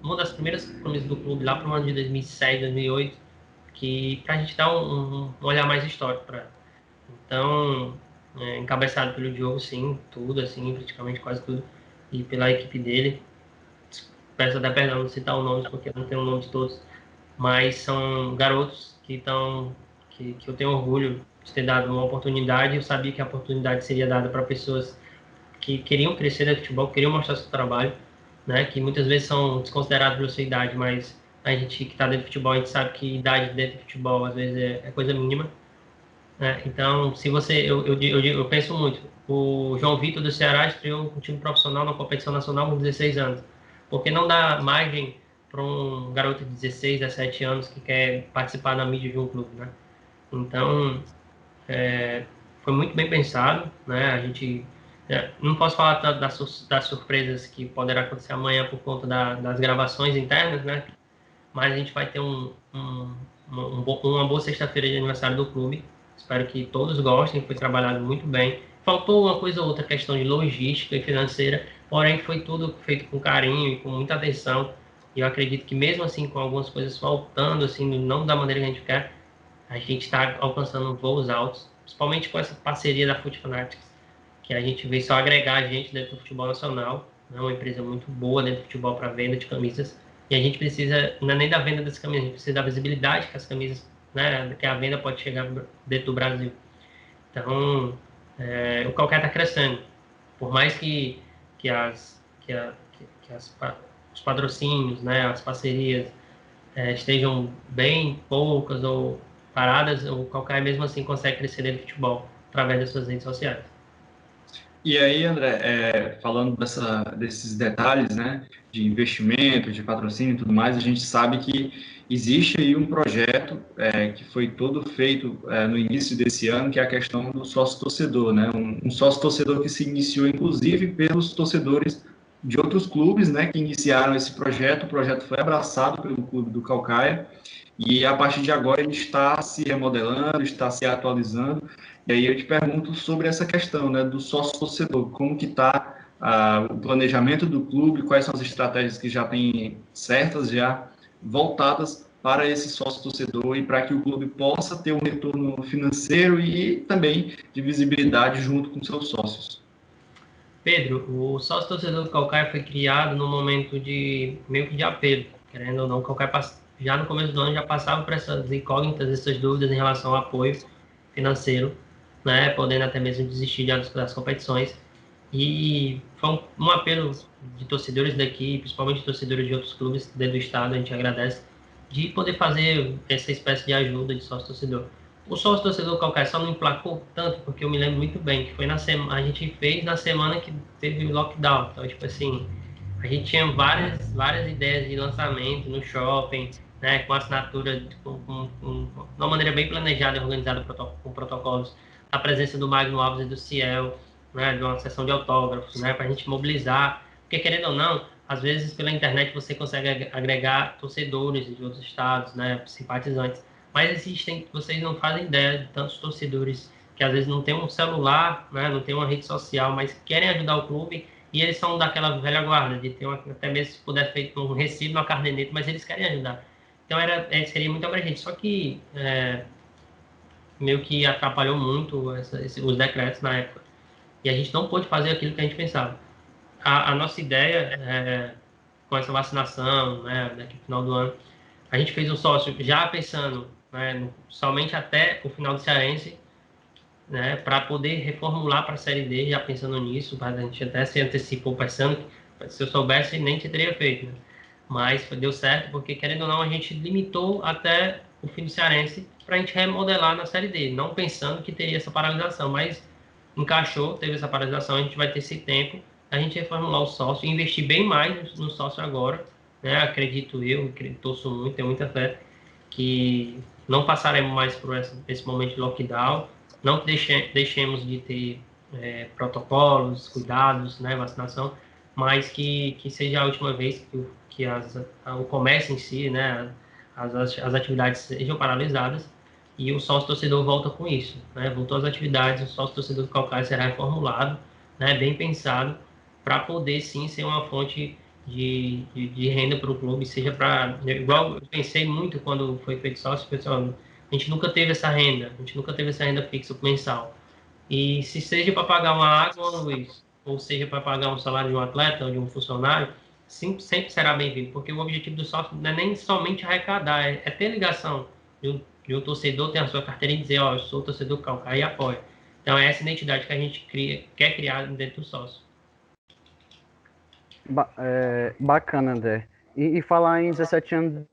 uma das primeiras camisas do clube lá para o ano de 2007, 2008, que para a gente dar um olhar mais histórico para ela. Então, encabeçado pelo Diogo, sim, tudo, assim, praticamente quase tudo, e pela equipe dele. Peço até perdão não citar os nomes, porque eu não tenho o nome de todos, mas são garotos que eu tenho orgulho de ter dado uma oportunidade. Eu sabia que a oportunidade seria dada para pessoas que queriam crescer no futebol, queriam mostrar seu trabalho, né? Que muitas vezes são desconsiderados pela sua idade, mas a gente que está dentro do futebol, a gente sabe que idade dentro do futebol às vezes é coisa mínima, né? Então, se você, eu penso muito, o João Vitor do Ceará estreou um time profissional na competição nacional com 16 anos, porque não dá margem para um garoto de 16, 17 anos que quer participar na mídia de um clube, né? Então, foi muito bem pensado, né? A gente não posso falar das surpresas que poderá acontecer amanhã por conta das gravações internas, né? Mas a gente vai ter uma boa sexta-feira de aniversário do clube. Espero que todos gostem, foi trabalhado muito bem. Faltou uma coisa ou outra, questão de logística e financeira, porém foi tudo feito com carinho e com muita atenção. E eu acredito que mesmo assim, com algumas coisas faltando, assim, não da maneira que a gente quer, a gente está alcançando voos altos, principalmente com essa parceria da Foot Fanatics, que a gente veio só agregar a gente dentro do futebol nacional, é uma empresa muito boa dentro do futebol para venda de camisas, e a gente precisa, não é nem da venda das camisas, a gente precisa da visibilidade que as camisas, né, que a venda pode chegar dentro do Brasil. Então, o Calcaia está crescendo, por mais que, as, que, a, que as, os patrocínios, né, as parcerias estejam bem poucas ou paradas, o Calcaia mesmo assim consegue crescer dentro do futebol através das suas redes sociais. E aí, André, falando desses detalhes, né, de investimento, de patrocínio e tudo mais, a gente sabe que existe aí um projeto que foi todo feito no início desse ano, que é a questão do sócio-torcedor, né, um sócio-torcedor que se iniciou, inclusive, pelos torcedores de outros clubes, né, que iniciaram esse projeto. O projeto foi abraçado pelo clube do Calcaia, e a partir de agora ele está se remodelando, está se atualizando. E aí eu te pergunto sobre essa questão, né, do sócio-torcedor, como que está o planejamento do clube, quais são as estratégias que já têm certas, já voltadas para esse sócio-torcedor e para que o clube possa ter um retorno financeiro e também de visibilidade junto com seus sócios. Pedro, o sócio-torcedor do Calcaia foi criado no momento de meio que de apelo, querendo ou não, o Calcaia já no começo do ano já passava por essas incógnitas, essas dúvidas em relação ao apoio financeiro, né, podendo até mesmo desistir das competições. E foi um apelo de torcedores daqui, principalmente torcedores de outros clubes dentro do estado, a gente agradece, de poder fazer essa espécie de ajuda de sócio-torcedor. O sócio-torcedor Calcaia só não emplacou tanto, porque eu me lembro muito bem, que foi a gente fez na semana que teve o lockdown. Então, tipo assim, a gente tinha várias ideias de lançamento no shopping, né, com assinatura, de uma maneira bem planejada e organizada com protocolos, a presença do Magno Alves e do Ciel, né, de uma sessão de autógrafos, né, para a gente mobilizar, porque querendo ou não, às vezes pela internet você consegue agregar torcedores de outros estados, né, simpatizantes, mas vocês não fazem ideia de tantos torcedores que às vezes não tem um celular, né, não tem uma rede social, mas querem ajudar o clube, e eles são daquela velha guarda, de ter até mesmo se puder feito um recibo, uma caderneta, mas eles querem ajudar. Então seria muito abrangente, só que meio que atrapalhou muito os decretos na época. E a gente não pôde fazer aquilo que a gente pensava. A nossa ideia, com essa vacinação, né, daqui no final do ano, a gente fez um sócio já pensando, né, somente até o final do Cearense, né, para poder reformular para a Série D, já pensando nisso, a gente até se antecipou pensando que se eu soubesse nem teria feito, né? Mas deu certo, porque querendo ou não, a gente limitou até o fim do Cearense para a gente remodelar na Série D, não pensando que teria essa paralisação, mas encaixou, teve essa paralisação, a gente vai ter esse tempo, a gente reformular o sócio, investir bem mais no sócio agora, né? Acredito eu, torço muito, tenho muita fé, que não passaremos mais por esse momento de lockdown, não deixemos de ter protocolos, cuidados, né, vacinação, mas que seja a última vez que o comércio em si, né, as atividades sejam paralisadas e o sócio-torcedor volta com isso, né, voltou às atividades, o sócio-torcedor do Calcaia será reformulado, né, bem pensado, para poder sim ser uma fonte de renda para o clube, seja para. Igual eu pensei muito quando foi feito sócio, pessoal, a gente nunca teve essa renda, a gente nunca teve essa renda fixa mensal. E se seja para pagar uma água, Luiz, ou seja para pagar um salário de um atleta ou de um funcionário, sempre será bem-vindo, porque o objetivo do sócio não é nem somente arrecadar, é ter ligação de um torcedor ter a sua carteira e dizer, ó, eu sou torcedor Calcaia e apoio. Então é essa identidade que a gente quer criar dentro do sócio. Bacana, André. E falar em 17 anos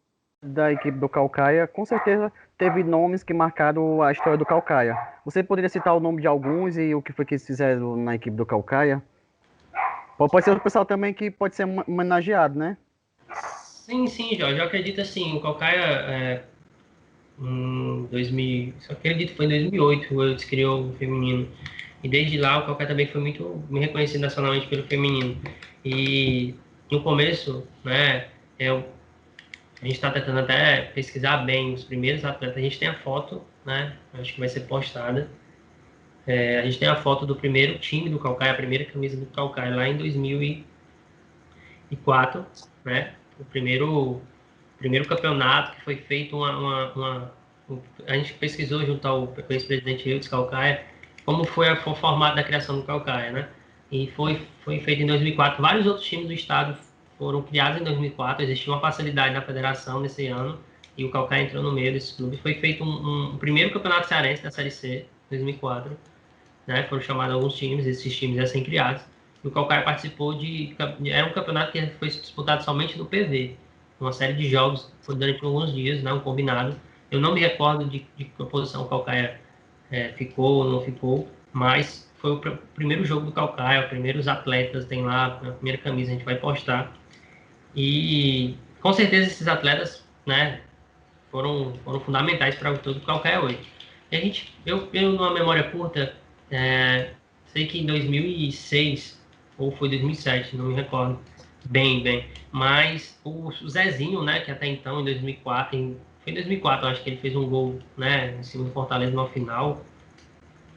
da equipe do Calcaia, com certeza teve nomes que marcaram a história do Calcaia. Você poderia citar o nome de alguns e o que foi que eles fizeram na equipe do Calcaia? Pode ser o pessoal também que pode ser homenageado, né? Sim, Jorge. Eu acredito assim, o Calcaia, em 2000, só acredito que foi em 2008, o Eudes criou o feminino. E desde lá o Calcaia também foi muito reconhecido nacionalmente pelo feminino. E no começo, né, a gente está tentando até pesquisar bem os primeiros atletas. A gente tem a foto, né, acho que vai ser postada. A gente tem a foto do primeiro time do Calcaia, a primeira camisa do Calcaia, lá em 2004, né? O primeiro campeonato que foi feito a gente pesquisou junto ao ex-presidente Eudes Calcaia como foi o formato da criação do Calcaia, né? E foi feito em 2004. Vários outros times do estado foram criados em 2004. Existia uma facilidade na federação nesse ano e o Calcaia entrou no meio desse clube. Foi feito um primeiro campeonato cearense da Série C, 2004. Né? Foram chamados alguns times, esses times já sendo criados. E o Calcaia participou era um campeonato que foi disputado somente no PV. Uma série de jogos, foi durante alguns dias, né? Um combinado. Eu não me recordo de que posição o Calcaia ficou ou não ficou, mas foi o primeiro jogo do Calcaia, os primeiros atletas tem lá, a primeira camisa a gente vai postar. E com certeza esses atletas, né, foram fundamentais para o todo o Calcaia hoje. E eu numa memória curta, sei que em 2006 ou foi 2007, não me recordo bem, mas o Zezinho, né, que até então em 2004, foi em 2004, eu acho que ele fez um gol, né, em cima do Fortaleza no final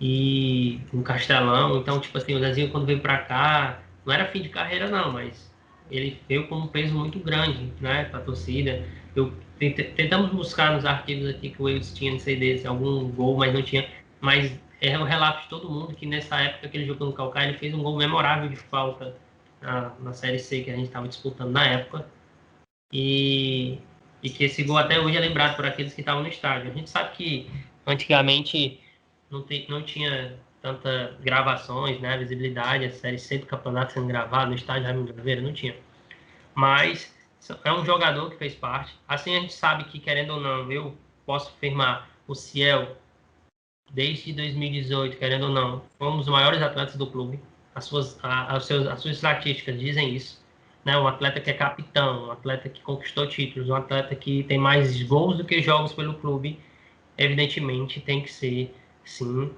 e um Castelão. Então, tipo assim, o Zezinho quando veio para cá, não era fim de carreira não, mas ele veio com um peso muito grande, né, para a torcida. Tentamos buscar nos arquivos aqui que o Eudes tinha no CD algum gol, mas não tinha. Mas é o relato de todo mundo que nessa época que ele jogou no Calcaia, ele fez um gol memorável de falta na Série C que a gente estava disputando na época. E que esse gol até hoje é lembrado por aqueles que estavam no estádio. A gente sabe que antigamente não tinha tanta gravações, né, visibilidade, a Série C do campeonato sendo gravado no estádio Raimundo de Oliveira, não tinha. Mas é um jogador que fez parte. Assim a gente sabe que, querendo ou não, eu posso afirmar, o Ciel, desde 2018, querendo ou não, foi um dos maiores atletas do clube. As suas estatísticas dizem isso. Né? Um atleta que é capitão, um atleta que conquistou títulos, um atleta que tem mais gols do que jogos pelo clube, evidentemente tem que ser, sim,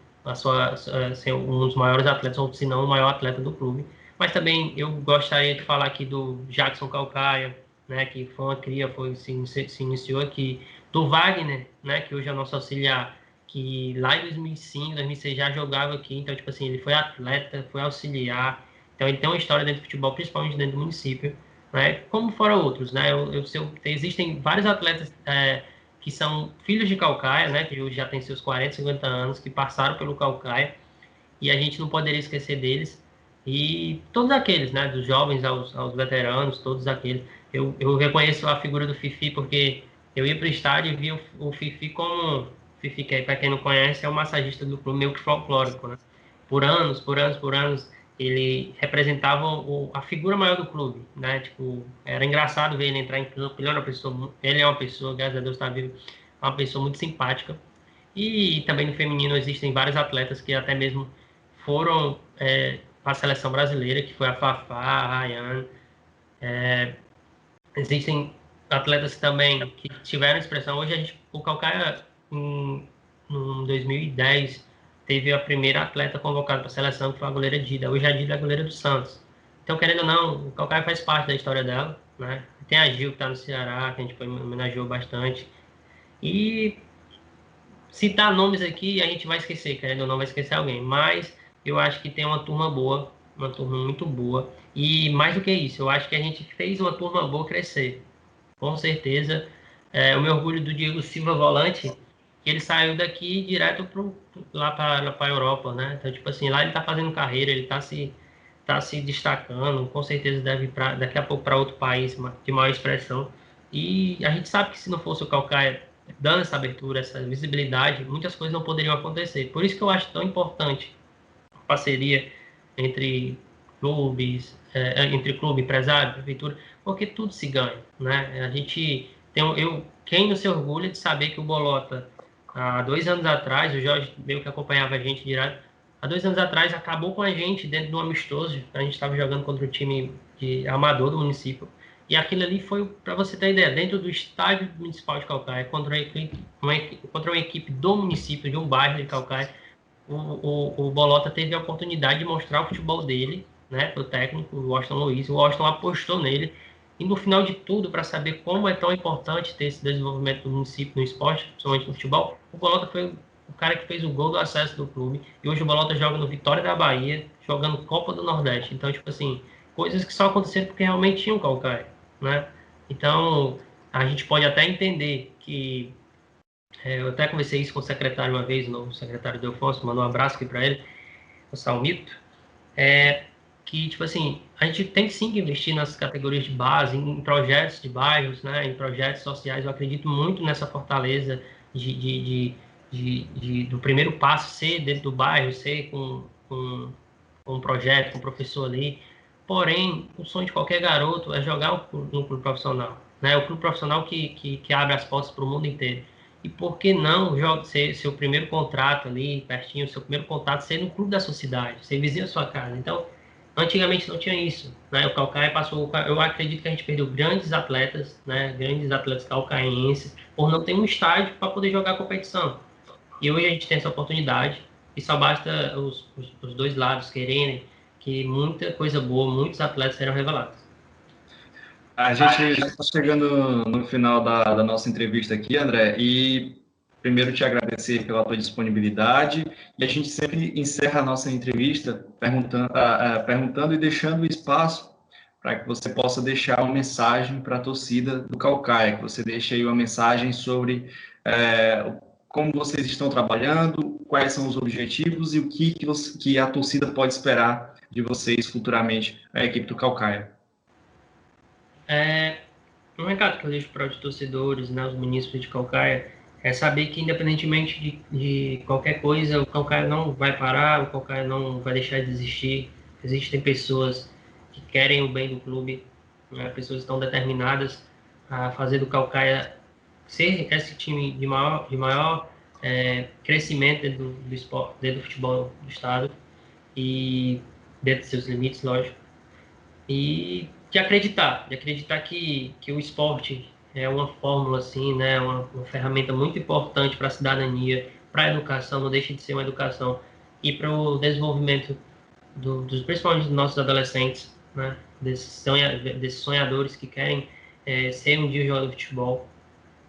ser um dos maiores atletas, ou se não o maior atleta do clube. Mas também eu gostaria de falar aqui do Jackson Calcaia, né, que foi uma cria, se iniciou aqui, do Wagner, né, que hoje é nosso auxiliar, que lá em 2005, 2006 já jogava aqui, então, tipo assim, ele foi atleta, foi auxiliar, então ele tem uma história dentro do futebol, principalmente dentro do município, né, como fora outros, né, existem vários atletas que são filhos de Calcaia, né, que hoje já tem seus 40, 50 anos, que passaram pelo Calcaia, e a gente não poderia esquecer deles, e todos aqueles, né, dos jovens aos veteranos, todos aqueles. Eu reconheço a figura do Fifi, porque eu ia para o estádio e via o Fifi como... Fifi, que para quem não conhece, é o massagista do clube, meio que folclórico, né? Por anos, ele representava a figura maior do clube, né? Tipo, era engraçado ver ele entrar em campo. Ele é uma pessoa, graças a Deus está vivo, uma pessoa muito simpática. E também no feminino existem vários atletas que até mesmo foram para a seleção brasileira, que foi a Fafá, a Rayane. Existem atletas também que tiveram expressão. Hoje o Calcaia, em 2010, teve a primeira atleta convocada para a seleção, que foi a goleira Dida. Hoje a Dida é a goleira do Santos. Então, querendo ou não, o Calcaia faz parte da história dela, né? Tem a Gil, que está no Ceará, que a gente homenageou bastante. E citar nomes aqui, a gente vai esquecer, querendo ou não, vai esquecer alguém. Mas eu acho que tem uma turma boa, uma turma muito boa. E mais do que isso, eu acho que a gente fez uma turma boa crescer. Com certeza, eu me orgulho do Diego Silva, volante, que ele saiu daqui direto lá para a Europa, né? Então, tipo assim, lá ele está fazendo carreira, ele tá se destacando, com certeza deve ir daqui a pouco para outro país de maior expressão. E a gente sabe que se não fosse o Calcaia dando essa abertura, essa visibilidade, muitas coisas não poderiam acontecer. Por isso que eu acho tão importante a parceria entre clubes, entre clube, empresário, prefeitura, porque tudo se ganha, né? A gente quem não se orgulha de saber que o Bolota, há 2 anos atrás, o Jorge meio que acompanhava a gente direto, há 2 anos atrás acabou com a gente dentro do amistoso, a gente estava jogando contra o time amador do município, e aquilo ali foi, para você ter ideia, dentro do estádio municipal de Calcaia, contra uma equipe do município, de um bairro de Calcaia. O Bolota teve a oportunidade de mostrar o futebol dele, né, para o técnico, o Washington Luiz. O Washington apostou nele. E no final de tudo, para saber como é tão importante ter esse desenvolvimento do município no esporte, principalmente no futebol, o Bolota foi o cara que fez o gol do acesso do clube. E hoje o Bolota joga no Vitória da Bahia, jogando Copa do Nordeste. Então, tipo assim, coisas que só aconteceram porque realmente tinham Calcaia, né? Então, a gente pode até entender que eu até conversei isso com o secretário uma vez, o novo secretário Delfonso, mandou um abraço aqui para ele, o Salmito, que, tipo assim, a gente tem sim que investir nas categorias de base, em projetos de bairros, né, em projetos sociais. Eu acredito muito nessa fortaleza do primeiro passo ser dentro do bairro, ser com um projeto, com um professor ali. Porém, o sonho de qualquer garoto é jogar no clube profissional, né? O clube profissional que abre as portas para o mundo inteiro. E por que não ser seu primeiro contrato ali, pertinho, seu primeiro contato ser no clube da sua cidade, ser vizinho da sua casa? Então, antigamente não tinha isso, né? O Calcaia passou, eu acredito que a gente perdeu grandes atletas, né? Grandes atletas calcaienses, por não ter um estádio para poder jogar a competição. E hoje a gente tem essa oportunidade, e só basta os dois lados quererem que muita coisa boa, muitos atletas serão revelados. A gente já está chegando no final da nossa entrevista aqui, André, e primeiro te agradecer pela tua disponibilidade, e a gente sempre encerra a nossa entrevista perguntando e deixando espaço para que você possa deixar uma mensagem para a torcida do Calcaia, que você deixe aí uma mensagem sobre como vocês estão trabalhando, quais são os objetivos e o que a torcida pode esperar de vocês futuramente, a equipe do Calcaia. Um recado que eu deixo para os torcedores, né, os munícipes de Calcaia, é saber que, independentemente de qualquer coisa, o Calcaia não vai parar, o Calcaia não vai deixar de existir. Existem pessoas que querem o bem do clube, né, pessoas que estão determinadas a fazer do Calcaia ser esse time de maior crescimento dentro do esporte, dentro do futebol do estado, e dentro dos seus limites, lógico. E de acreditar que o esporte é uma fórmula, assim, né, uma ferramenta muito importante para a cidadania, para a educação, não deixa de ser uma educação, e para o desenvolvimento principalmente dos nossos adolescentes, né, desses sonhadores que querem ser um dia jogador de futebol,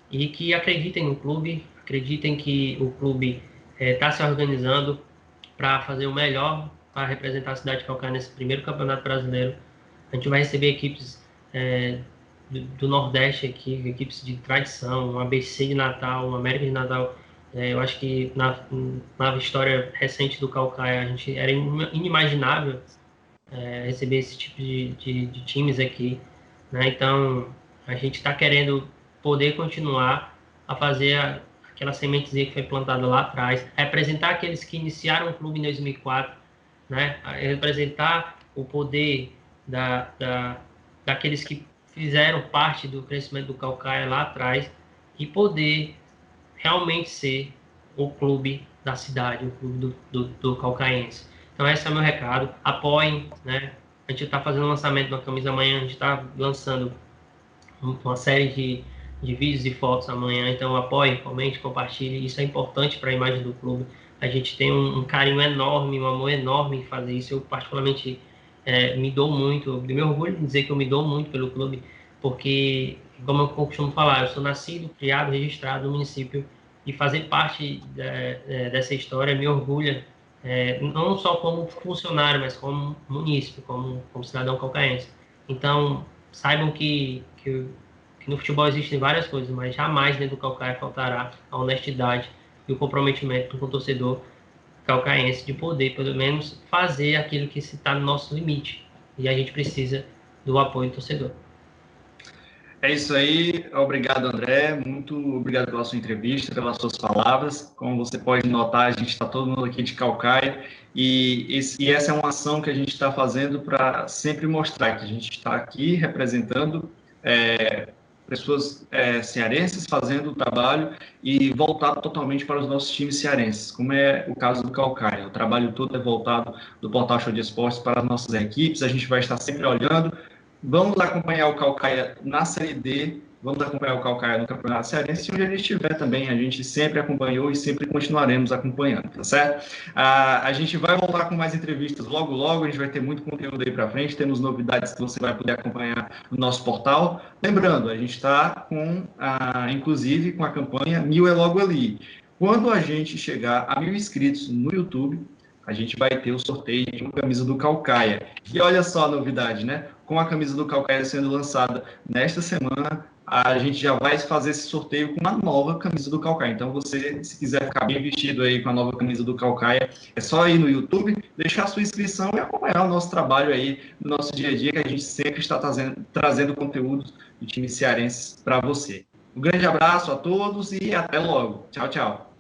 e que acreditem no clube, acreditem que o clube está se organizando para fazer o melhor para representar a cidade de Calcaia nesse primeiro campeonato brasileiro. A gente vai receber equipes do Nordeste aqui, equipes de tradição, um ABC de Natal, um América de Natal. Eu acho que na história recente do Calcaia, a gente era inimaginável receber esse tipo de times aqui, né? Então, a gente está querendo poder continuar a fazer aquela sementezinha que foi plantada lá atrás, representar aqueles que iniciaram o clube em 2004, né? Representar o poder daqueles que fizeram parte do crescimento do Calcaia lá atrás, e poder realmente ser o clube da cidade, o clube do calcaiense. Então esse é o meu recado. Apoiem, né? A gente está fazendo o lançamento da camisa amanhã, a gente está lançando uma série de vídeos e fotos amanhã, então apoiem, comente, compartilhem. Isso é importante para a imagem do clube. A gente tem um carinho enorme, um amor enorme em fazer isso. Eu particularmente me dou muito, eu me orgulho de dizer que eu me dou muito pelo clube, porque, como eu costumo falar, eu sou nascido, criado, registrado no município, e fazer parte dessa história me orgulha não só como funcionário, mas como munícipe, como cidadão calcaense. Então, saibam que no futebol existem várias coisas, mas jamais dentro do Calcaia faltará a honestidade e o comprometimento com o torcedor calcaense de poder, pelo menos, fazer aquilo que está no nosso limite. E a gente precisa do apoio do torcedor. É isso aí, obrigado André, muito obrigado pela sua entrevista, pelas suas palavras. Como você pode notar, a gente está todo mundo aqui de Calcaia e essa é uma ação que a gente está fazendo para sempre mostrar que a gente está aqui representando pessoas cearenses fazendo o trabalho e voltado totalmente para os nossos times cearenses, como é o caso do Calcaia. O trabalho todo é voltado do Portal Show de Esportes para as nossas equipes, a gente vai estar sempre olhando. Vamos acompanhar o Calcaia na Série D, vamos acompanhar o Calcaia no Campeonato Cearense, onde a gente estiver também, a gente sempre acompanhou e sempre continuaremos acompanhando, tá certo? A gente vai voltar com mais entrevistas logo, logo, a gente vai ter muito conteúdo aí para frente, temos novidades que você vai poder acompanhar no nosso portal. Lembrando, a gente está inclusive com a campanha 1000 é logo ali. Quando a gente chegar a 1000 inscritos no YouTube, a gente vai ter o sorteio de uma camisa do Calcaia. E olha só a novidade, né? Com a camisa do Calcaia sendo lançada nesta semana, a gente já vai fazer esse sorteio com uma nova camisa do Calcaia. Então, você, se quiser ficar bem vestido aí com a nova camisa do Calcaia, é só ir no YouTube, deixar a sua inscrição e acompanhar o nosso trabalho aí no nosso dia a dia, que a gente sempre está trazendo conteúdos do time cearense para você. Um grande abraço a todos e até logo. Tchau, tchau.